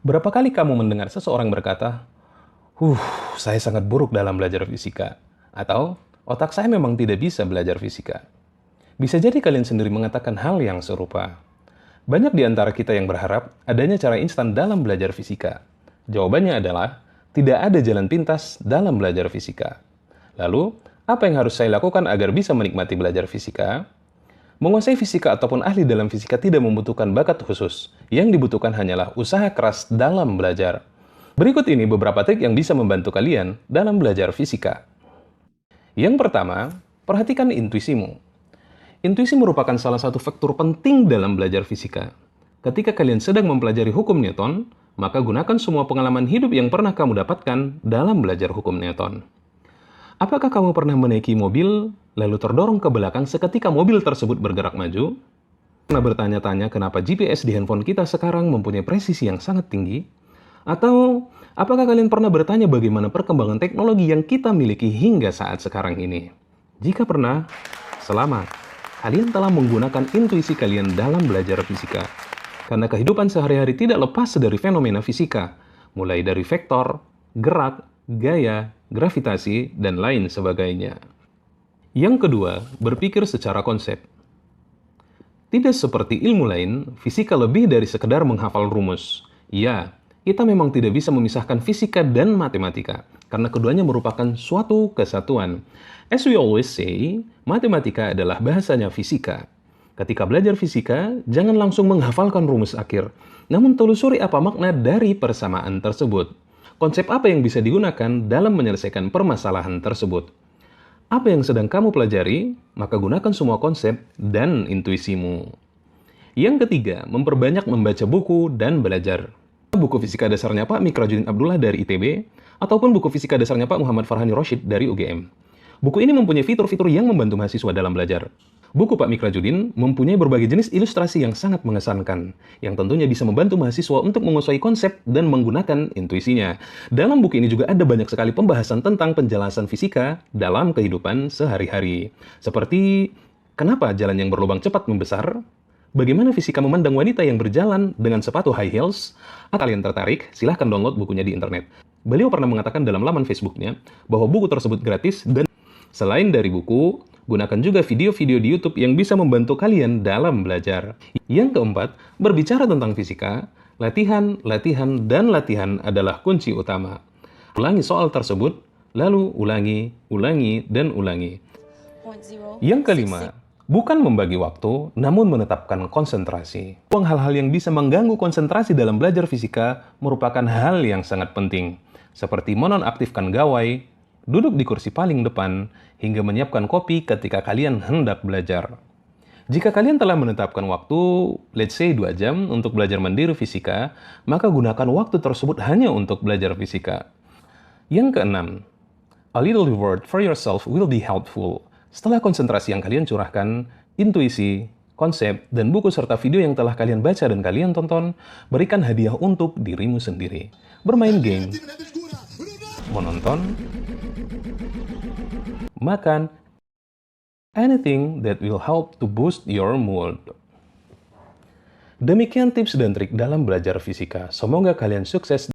Berapa kali kamu mendengar seseorang berkata, "Huh, saya sangat buruk dalam belajar fisika." Atau, "Otak saya memang tidak bisa belajar fisika." Bisa jadi kalian sendiri mengatakan hal yang serupa. Banyak di antara kita yang berharap adanya cara instan dalam belajar fisika. Jawabannya adalah, tidak ada jalan pintas dalam belajar fisika. Lalu, apa yang harus saya lakukan agar bisa menikmati belajar fisika? Menguasai fisika ataupun ahli dalam fisika tidak membutuhkan bakat khusus. Yang dibutuhkan hanyalah usaha keras dalam belajar. Berikut ini beberapa trik yang bisa membantu kalian dalam belajar fisika. Yang pertama, perhatikan intuisimu. Intuisi merupakan salah satu faktor penting dalam belajar fisika. Ketika kalian sedang mempelajari hukum Newton, maka gunakan semua pengalaman hidup yang pernah kamu dapatkan dalam belajar hukum Newton. Apakah kamu pernah menaiki mobil, lalu terdorong ke belakang seketika mobil tersebut bergerak maju? Pernah bertanya-tanya kenapa GPS di handphone kita sekarang mempunyai presisi yang sangat tinggi? Atau, apakah kalian pernah bertanya bagaimana perkembangan teknologi yang kita miliki hingga saat sekarang ini? Jika pernah, selamat. Kalian telah menggunakan intuisi kalian dalam belajar fisika. Karena kehidupan sehari-hari tidak lepas dari fenomena fisika, mulai dari vektor, gerak, gaya, gravitasi, dan lain sebagainya. Yang kedua, berpikir secara konsep. Tidak seperti ilmu lain, fisika lebih dari sekedar menghafal rumus. Ya, kita memang tidak bisa memisahkan fisika dan matematika, karena keduanya merupakan suatu kesatuan. As we always say, matematika adalah bahasanya fisika. Ketika belajar fisika, jangan langsung menghafalkan rumus akhir, namun telusuri apa makna dari persamaan tersebut. Konsep apa yang bisa digunakan dalam menyelesaikan permasalahan tersebut? Apa yang sedang kamu pelajari, maka gunakan semua konsep dan intuisimu. Yang ketiga, memperbanyak membaca buku dan belajar. Buku fisika dasarnya Pak Mikrajudin Abdullah dari ITB, ataupun buku fisika dasarnya Pak Muhammad Farhani Roshid dari UGM. Buku ini mempunyai fitur-fitur yang membantu mahasiswa dalam belajar. Buku Pak Mikrajudin mempunyai berbagai jenis ilustrasi yang sangat mengesankan, yang tentunya bisa membantu mahasiswa untuk menguasai konsep dan menggunakan intuisinya. Dalam buku ini juga ada banyak sekali pembahasan tentang penjelasan fisika dalam kehidupan sehari-hari. Seperti, kenapa jalan yang berlubang cepat membesar? Bagaimana fisika memandang wanita yang berjalan dengan sepatu high heels? Kalian tertarik? Silahkan download bukunya di internet. Beliau pernah mengatakan dalam laman Facebooknya bahwa buku tersebut gratis dan selain dari buku, gunakan juga video-video di YouTube yang bisa membantu kalian dalam belajar. Yang keempat, berbicara tentang fisika, latihan, dan latihan adalah kunci utama. Ulangi soal tersebut, lalu ulangi, dan ulangi. Yang kelima, bukan membagi waktu, namun menetapkan konsentrasi. Hal-hal yang bisa mengganggu konsentrasi dalam belajar fisika merupakan hal yang sangat penting, seperti menonaktifkan gawai, duduk di kursi paling depan, hingga menyiapkan kopi ketika kalian hendak belajar. Jika kalian telah menetapkan waktu, let's say 2 jam untuk belajar mandiri fisika, maka gunakan waktu tersebut hanya untuk belajar fisika. Yang keenam, a little reward for yourself will be helpful. Setelah konsentrasi yang kalian curahkan, intuisi, konsep, dan buku serta video yang telah kalian baca dan kalian tonton, berikan hadiah untuk dirimu sendiri. Bermain game, menonton, makan, anything that will help to boost your mood. Demikian tips dan trik dalam belajar fisika. Semoga kalian sukses